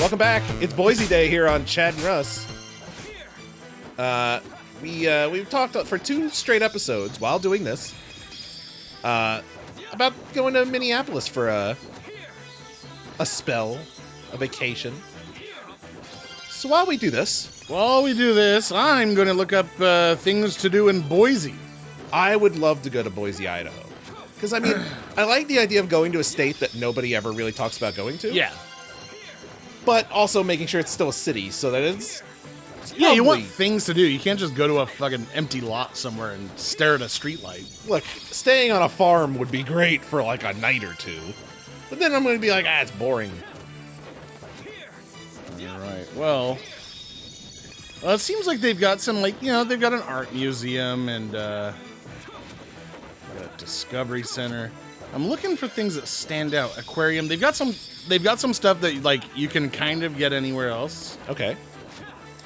Welcome back. It's Boise Day here on Chad and Russ. We've talked for 2 straight episodes while doing this about going to Minneapolis for a spell, a vacation. So while we do this, I'm going to look up things to do in Boise. I would love to go to Boise, Idaho. Because, I mean, I like the idea of going to a state that nobody ever really talks about going to. Yeah. But also making sure it's still a city so that it's yeah, you want things to do. You can't just go to a fucking empty lot somewhere and stare at a streetlight. Look, staying on a farm would be great for like a night or 2. But then I'm going to be like, it's boring. All right. Well, it seems like they've got some, they've got an art museum and a discovery center. I'm looking for things that stand out. Aquarium. They've got some stuff that you can kind of get anywhere else. Okay.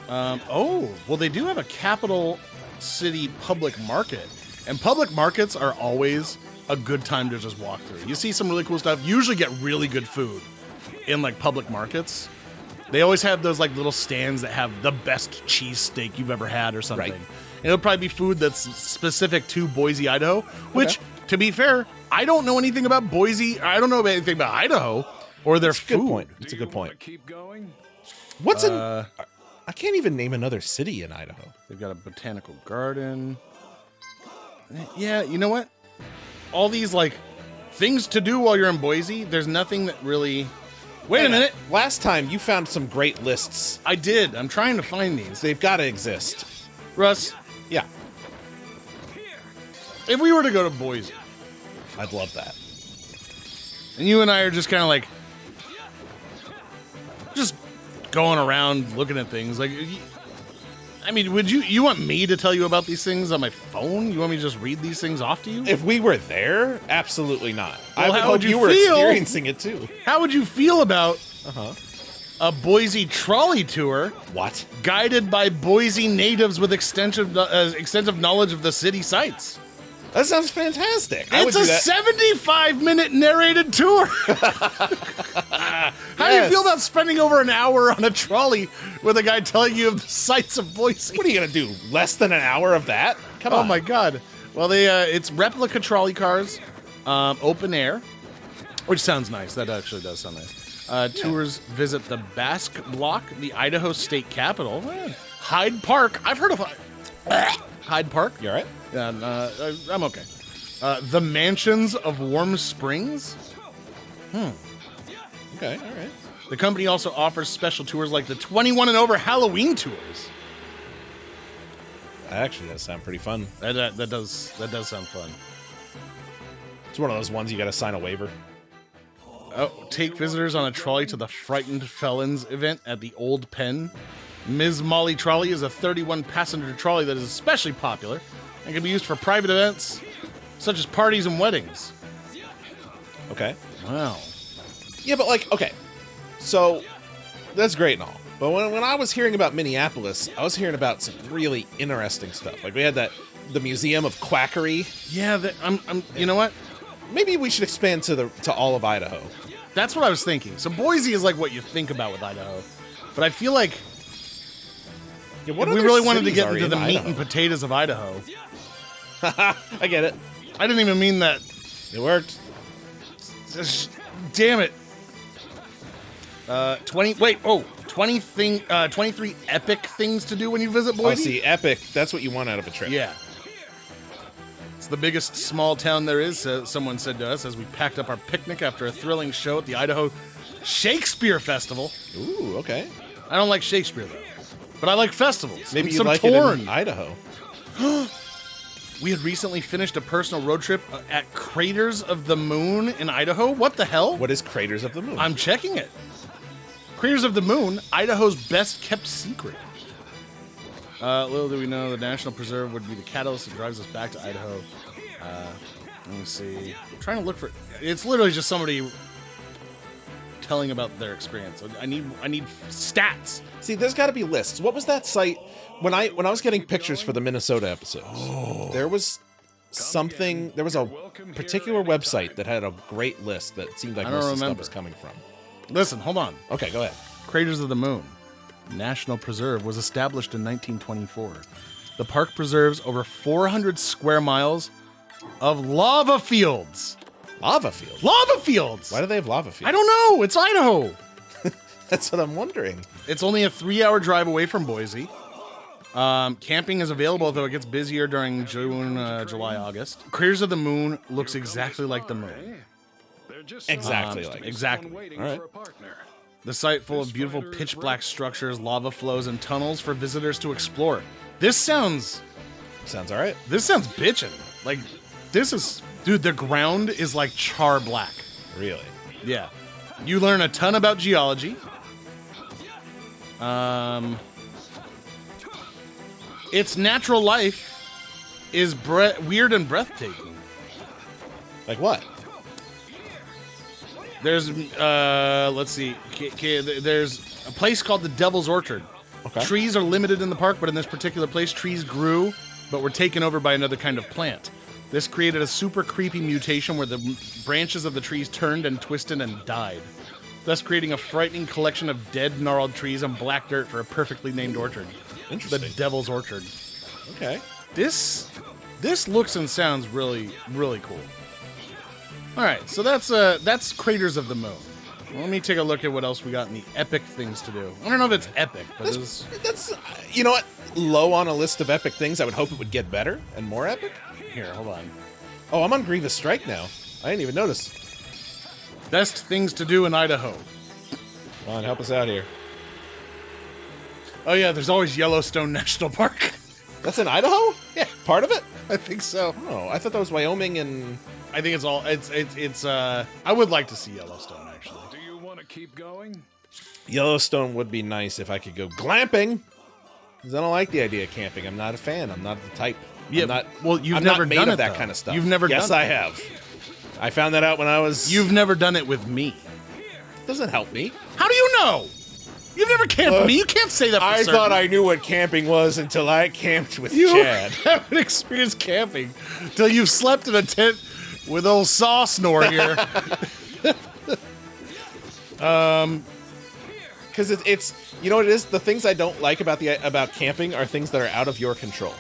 Well, they do have a capital city public market, and public markets are always a good time to just walk through. You see some really cool stuff. You usually get really good food in public markets. They always have those little stands that have the best cheesesteak you've ever had or something. Right. And it'll probably be food that's specific to Boise, Idaho, which, to be fair, I don't know anything about Boise. I don't know anything about Idaho or their food. Good point. It's a good point. Keep going. What's in... I can't even name another city in Idaho. They've got a botanical garden. Yeah, you know what? All these, things to do while you're in Boise, there's nothing that really... Wait a minute. Last time, you found some great lists. I did. I'm trying to find these. They've got to exist. Russ, Yeah, if we were to go to Boise, I'd love that. and you and I are just kind of just going around looking at things, I mean, would you want me to tell you about these things on my phone? You want me to just read these things off to you? If we were there, absolutely not. Well, I how would you were feel? experiencing it too. How would you feel about a Boise trolley tour What? guided by Boise natives with extensive knowledge of the city sites? That sounds fantastic. I would It's do a that. 75-minute narrated tour. How do you Yes. feel about spending over an hour on a trolley with a guy telling you of the sights of Boise? What are you gonna do? Less than an hour of that? Come on. Oh my God! Well, it's replica trolley cars, open air, which sounds nice. That actually does sound nice. Tours visit the Basque Block, the Idaho State Capitol, Hyde Park. I've heard of Hyde Park. You all right? I'm okay. The mansions of Warm Springs. Okay. All right. The company also offers special tours like the 21 and over Halloween tours. That actually does sound pretty fun. That does sound fun. It's one of those ones you got to sign a waiver. Oh, take visitors on a trolley to the Frightened Felons event at the Old Pen. Ms. Molly Trolley is a 31-passenger trolley that is especially popular and can be used for private events such as parties and weddings. Okay. Wow. Yeah, but okay. So that's great and all. But when I was hearing about Minneapolis, I was hearing about some really interesting stuff. We had the Museum of Quackery. Yeah, you know what? Maybe we should expand to all of Idaho. That's what I was thinking. So Boise is what you think about with Idaho. But I feel like Yeah, if we really wanted to get cities into are the in meat Idaho? and potatoes of Idaho. I get it. I didn't even mean that. It worked. Damn it. 23 epic things to do when you visit Boise. Oh, see, epic. That's what you want out of a trip. Yeah. It's the biggest small town there is, someone said to us as we packed up our picnic after a thrilling show at the Idaho Shakespeare Festival. Ooh, okay. I don't like Shakespeare, though. But I like festivals. Maybe I'm you'd some like torn. it in Idaho. We had recently finished a personal road trip at Craters of the Moon in Idaho. What the hell? What is Craters of the Moon? I'm checking it. Craters of the Moon, Idaho's best kept secret. Little do we know, the National Preserve would be the catalyst that drives us back to Idaho. Let me see. I'm trying to look for... It's literally just somebody telling about their experience. I need stats. See, there's got to be lists. What was that site when I was getting pictures for the Minnesota episodes? There was something. There was a particular website that had a great list that seemed like I don't most of the stuff remember. was coming from. Listen, hold on. Okay, go ahead. Craters of the Moon National Preserve was established in 1924. The park preserves over 400 square miles of lava fields. Lava fields? Lava fields! Why do they have lava fields? I don't know. It's Idaho. That's what I'm wondering. It's only a 3-hour drive away from Boise. Camping is available, though it gets busier during June, July, August. Craters of the Moon looks exactly like the moon. Exactly like. Exactly. All right. The site full of beautiful pitch black structures, lava flows, and tunnels for visitors to explore. This sounds all right. This sounds bitchin'. Like, this is... Dude, the ground is like char black. Really? Yeah. You learn a ton about geology. Its natural life is weird and breathtaking. Like what? There's, let's see. There's a place called the Devil's Orchard. Okay. Trees are limited in the park, but in this particular place, trees grew, but were taken over by another kind of plant. This created a super creepy mutation where the branches of the trees turned and twisted and died, thus creating a frightening collection of dead, gnarled trees and black dirt for a perfectly named orchard. Interesting. The Devil's Orchard. Okay. This looks and sounds really, really cool. All right, so that's Craters of the Moon. Let me take a look at what else we got in the epic things to do. I don't know if it's epic, but That's you know what? Low on a list of epic things. I would hope it would get better and more epic. Here, hold on. Oh, I'm on Grievous Strike now. I didn't even notice. Best things to do in Idaho. Come on, help us out here. Oh yeah, there's always Yellowstone National Park. That's in Idaho? Yeah, Part of it? I think so. Oh, I thought that was Wyoming and... I think it's all. It's. I would like to see Yellowstone actually. Do you want to keep going? Yellowstone would be nice if I could go glamping. Because I don't like the idea of camping. I'm not a fan. I'm not the type. Yeah, I'm not, well, you've I'm never not made done of it, that though. kind of stuff. You've never Yes, done I it. have. I found that out when I was... You've never done it with me. Doesn't help me. How do you know? You've never camped with me. You can't say that for I certain. thought I knew what camping was until I camped with You Chad. haven't experienced camping till you've slept in a tent with old Saw Snore here. Because it's you know what it is. The things I don't like about camping are things that are out of your control.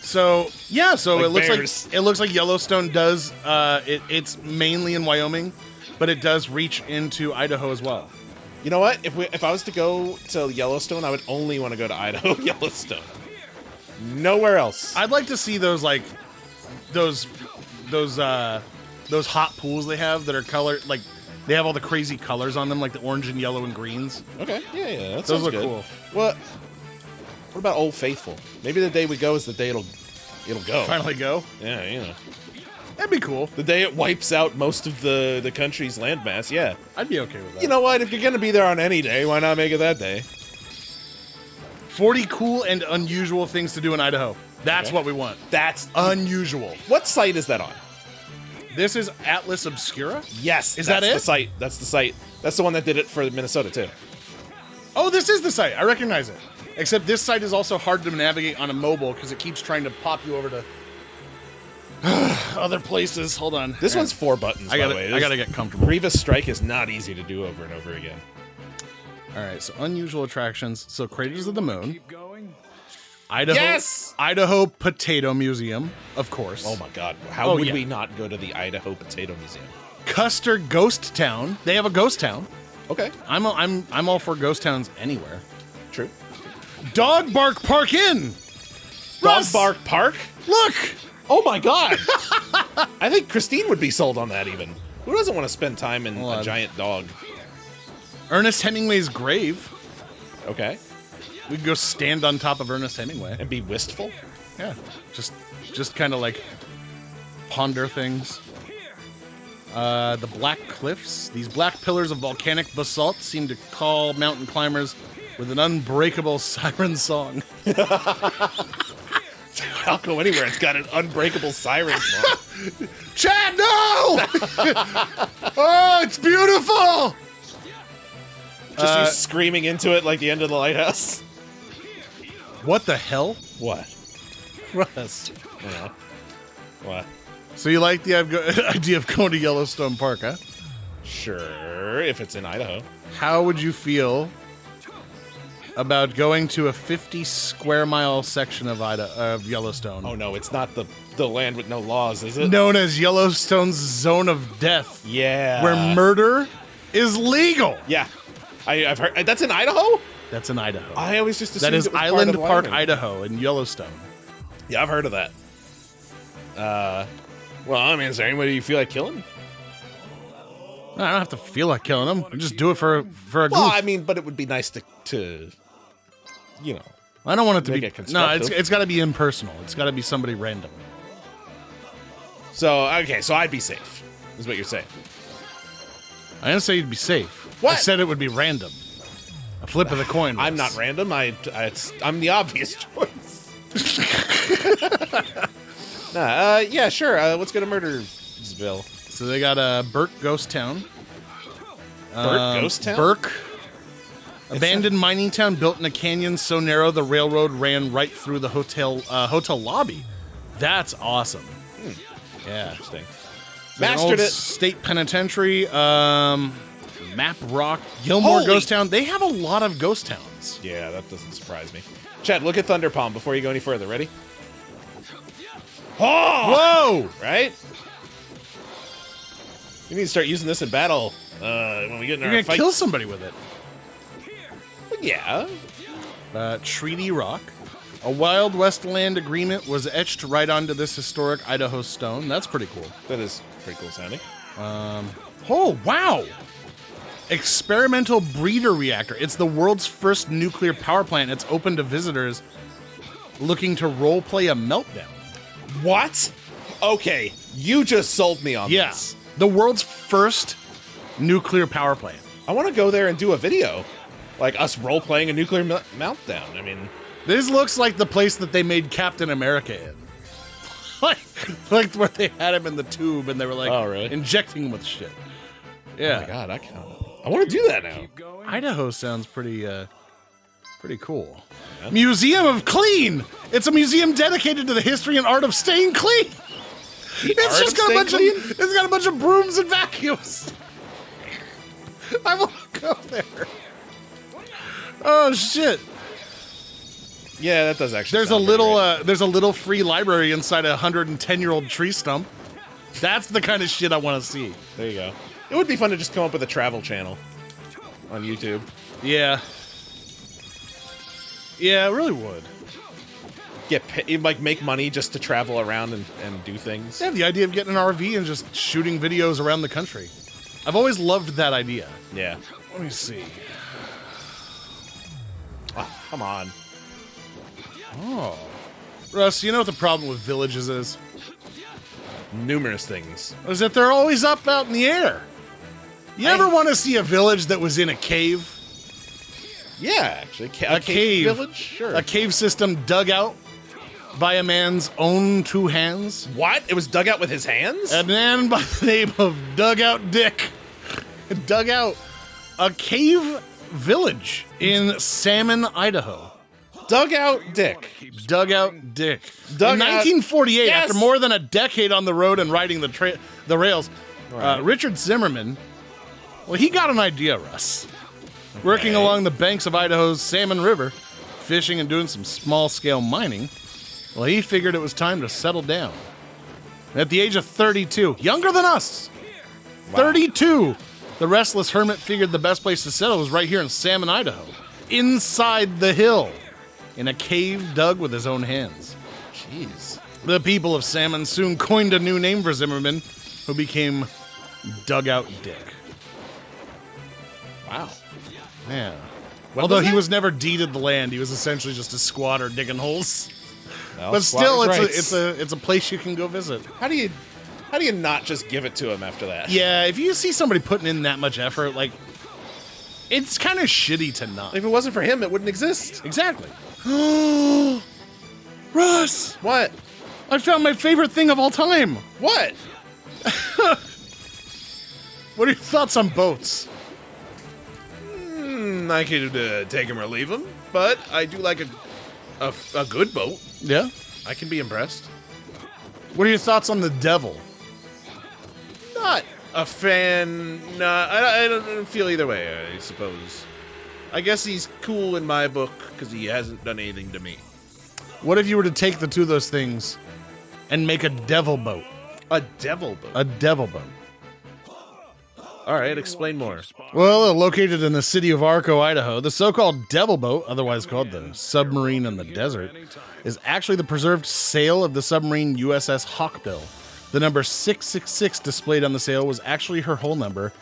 So yeah, so Like it looks bears. like Yellowstone does. It's mainly in Wyoming, but it does reach into Idaho as well. You know what? If I was to go to Yellowstone, I would only want to go to Idaho, Yellowstone. Nowhere else. I'd like to see those like those hot pools they have that are colored like they have all the crazy colors on them, like the orange and yellow and greens. Okay, yeah, that Those sounds look good. cool. What about Old Faithful? Maybe the day we go is the day it'll go. Finally go. Yeah, you know. That'd be cool. The day it wipes out most of the country's landmass, yeah. I'd be okay with that. You know what? If you're going to be there on any day, why not make it that day? 40 cool and unusual things to do in Idaho. That's Okay. what we want. That's... Unusual. what site is that on? This is Atlas Obscura? Yes. Is that's that it? the site. That's the site. That's the one that did it for Minnesota, too. Oh, this is the site. I recognize it. Except this site is also hard to navigate on a mobile because it keeps trying to pop you over to other places. Hold on. This one's 4 buttons, by the way. I gotta get comfortable. Grievous Strike is not easy to do over and over again. All right, so unusual attractions. So Craters of the Moon, Keep going? Idaho, Yes! Idaho Potato Museum, of course. Oh my God! How Oh, would yeah. we not go to the Idaho Potato Museum? Custer Ghost Town. They have a ghost town. Okay, I'm all for ghost towns anywhere. true. Dog Bark Park Inn. Dog Russ, Bark Park. Look. Oh my God! I think Christine would be sold on that. Even who doesn't want to spend time in Hold a on. giant dog? Ernest Hemingway's grave. Okay, We could go stand on top of Ernest Hemingway. and be wistful. Yeah, just kind of like ponder things. The Black Cliffs. These black pillars of volcanic basalt seem to call mountain climbers with an unbreakable siren song. I'll go anywhere. It's got an unbreakable siren song. Chad, no! Oh, it's beautiful! Just you screaming into it like the end of the lighthouse. What the hell? What? Russ. You know. What? So you like the idea of going to Yellowstone Park, huh? Sure, if it's in Idaho. How would you feel about going to a 50 square mile section of Yellowstone. Oh no, it's not the land with no laws, is it? Known as Yellowstone's Zone of Death. Yeah. Where murder is legal. Yeah. I've heard. That's in Idaho? That's in Idaho. I always just assumed That is it was Island part of Park, Wyoming. Idaho in Yellowstone. Yeah, I've heard of that. Well, I mean, is there anybody you feel like killing? No, I don't have to feel like killing them. I just do it for a goof. Well, I mean, but it would be nice to you know. I don't want it to make be. it No, constructive. it's got to be impersonal. It's got to be somebody random. So, okay, so I'd be safe, is what you're saying. I didn't say you'd be safe. What? I said it would be random. A flip of the coin. I'm Russ. not random. I'm the obvious choice. Yeah, sure. Let's go to Murdersville. So they got Burke Ghost Town. Burke Ghost Town? Burke. Abandoned mining town built in a canyon so narrow the railroad ran right through the hotel lobby. That's awesome. Yeah. Interesting. An old Mastered it. State penitentiary. Map Rock. Gilmore Holy- Ghost Town. They have a lot of ghost towns. Yeah, that doesn't surprise me. Chad, look at Thunder Palm before you go any further. Ready? Oh! Whoa! Right? We need to start using this in battle when we get in You're our gonna fights. kill somebody with it. Yeah. Treaty Rock. A Wild West land agreement was etched right onto this historic Idaho stone. That's pretty cool. That is pretty cool sounding. Oh, wow! Experimental breeder reactor. It's the world's first nuclear power plant. It's open to visitors looking to roleplay a meltdown. What? Okay, you just sold me on Yeah. this. The world's first nuclear power plant. I want to go there and do a video. Like us role-playing a nuclear meltdown. I mean, This looks like the place that they made Captain America in. like where they had him in the tube and they were like Oh, really? injecting him with shit. Yeah. oh my God, I want to do that now. Idaho sounds pretty cool. Yeah. Museum of Clean. It's a museum dedicated to the history and art of staying clean. It's just got it's got a bunch of brooms and vacuums. I want to go there. Oh shit. Yeah, that does actually. There's a little free library inside a 110-year-old tree stump. That's the kind of shit I want to see. There you go. It would be fun to just come up with a travel channel on YouTube. Yeah. Yeah, it really would. Like make money just to travel around and do things. Yeah, the idea of getting an RV and just shooting videos around the country. I've always loved that idea. Yeah. Let me see. Oh, come on. Oh. Russ, you know what the problem with villages is? Numerous things. Is that they're always up out in the air. You ever want to see a village that was in a cave? Yeah, actually. A cave village? Sure. A cave system dug out by a man's own two hands? What? It was dug out with his hands? A man by the name of Dugout Dick dug out a cave village in Salmon, Idaho. Dugout Dick. Dugout Dick. Dug In out- 1948, Yes! after more than a decade on the road and riding the rails, Right. Richard Zimmerman, well, he got an idea, Russ. Working along the banks of Idaho's Salmon River, fishing and doing some small-scale mining, well, he figured it was time to settle down. At the age of 32, younger than us, Wow. 32, the restless hermit figured the best place to settle was right here in Salmon, Idaho, inside the hill, in a cave dug with his own hands. Jeez. The people of Salmon soon coined a new name for Zimmerman, who became Dugout Dick. Wow. Yeah. What Although was he that? was never deeded the land, he was essentially just a squatter digging holes. Well, But still, squatters' rights. it's a place you can go visit. How do you not just give it to him after that? Yeah, if you see somebody putting in that much effort, like, it's kind of shitty to not. If it wasn't for him, it wouldn't exist. Exactly. Russ, What? I found my favorite thing of all time. What? What are your thoughts on boats? I could take him or leave him, but I do like a good boat. Yeah. I can be impressed. What are your thoughts on the devil? Not a fan. No, I don't feel either way, I suppose. I guess he's cool in my book because he hasn't done anything to me. What if you were to take the two of those things and make a devil boat? A devil boat? A devil boat. All right, explain more. Well, located in the city of Arco, Idaho, the so-called devil boat, otherwise called the submarine in the desert, is actually the preserved sail of the submarine USS Hawkbill. The number 666 displayed on the sail was actually her whole number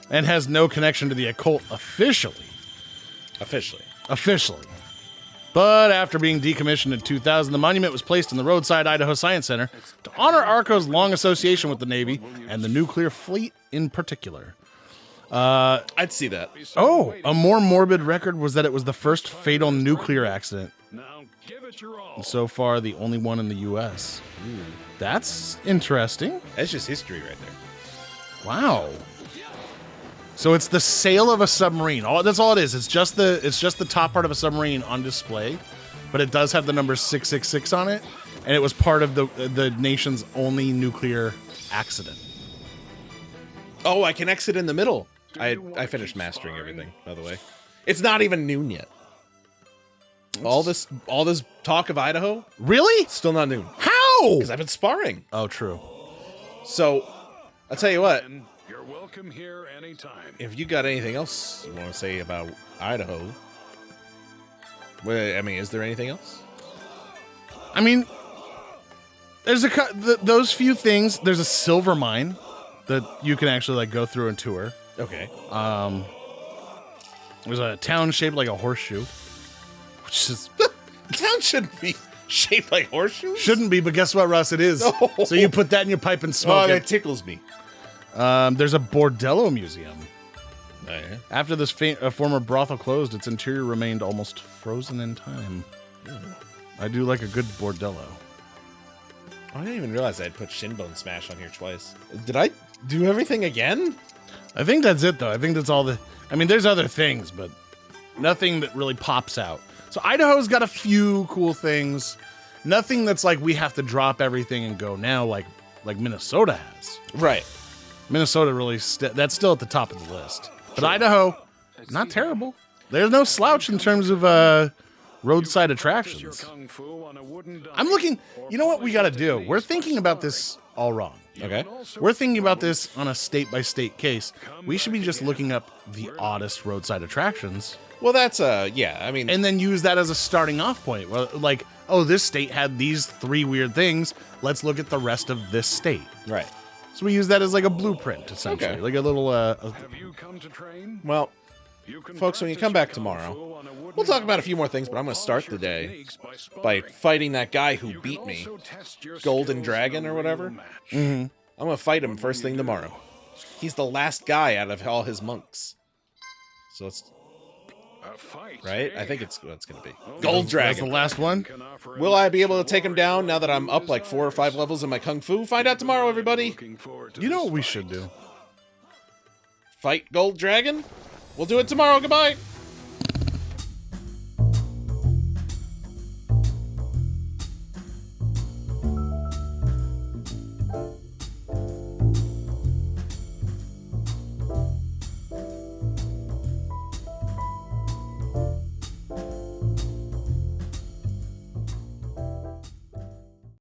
and has no connection to the occult officially. Officially. But after being decommissioned in 2000, the monument was placed in the roadside Idaho Science Center to honor Arco's long association with the Navy and the nuclear fleet in particular. I'd see that. Oh, a more morbid record was that it was the first fatal nuclear accident. And so far, the only one in the U.S. That's interesting. That's just history right there. Wow. So it's the sail of a submarine. That's all it is. It's just the top part of a submarine on display, but it does have the number 666 on it, and it was part of the nation's only nuclear accident. Oh, I can exit in the middle. I finished mastering everything, by the way. It's not even noon yet. All this talk of Idaho, Really? still not noon. How? Because I've been sparring. Oh, true. So, I'll tell you what. You're welcome here anytime. If you got anything else you want to say about Idaho, well, I mean, is there anything else? I mean, there's those few things. There's a silver mine that you can actually like go through and tour. Okay. There's a town shaped like a horseshoe, which is Town shouldn't be shaped like horseshoes. shouldn't be, but guess what, Russ? It is. No. So you put that in your pipe and Oh, smoke that it. tickles me. There's a bordello museum. Oh, yeah. After this former brothel closed, its interior remained almost frozen in time. I do like a good bordello. I didn't even realize I'd put Shinbone Smash on here twice. Did I do everything again? I think that's it, though. I think that's all the... I mean, there's other things, but nothing that really pops out. So Idaho's got a few cool things. Nothing that's like we have to drop everything and go now like Minnesota has. Right. Minnesota really... that's still at the top of the list. But Idaho, not terrible. There's no slouch in terms of roadside attractions. I'm looking... You know what we got to do? We're thinking about this all wrong. Okay. We're thinking about this on a state-by-state case. We should be just looking up the oddest roadside attractions. Well, that's yeah. I mean, And then use that as a starting off point. Well, like, oh, this state had these 3 weird things. Let's look at the rest of this state. right. So we use that as like a blueprint, essentially. Okay. Like a little... Have you come to train? Well, You can folks, when you practice come back your kung tomorrow, fu on a wooden we'll talk about a few more donkey things, but I'm or going to start polish the your day techniques by by sparring. fighting that guy who You beat can me, also test your Golden skills Dragon in a or whatever. real match. Mm-hmm. I'm going to fight him first thing tomorrow. He's the last guy out of all his monks. So it's, A fight, right? eh? I think it's what it's going to be. Oh, Gold That's the Dragon. last one. Can offer Will I be able to take him down now that I'm up like 4 or 5 levels in my Kung Fu? Find out tomorrow, everybody. Looking forward to You know this what we fight. should do? Fight Gold Dragon? We'll do it tomorrow. Goodbye.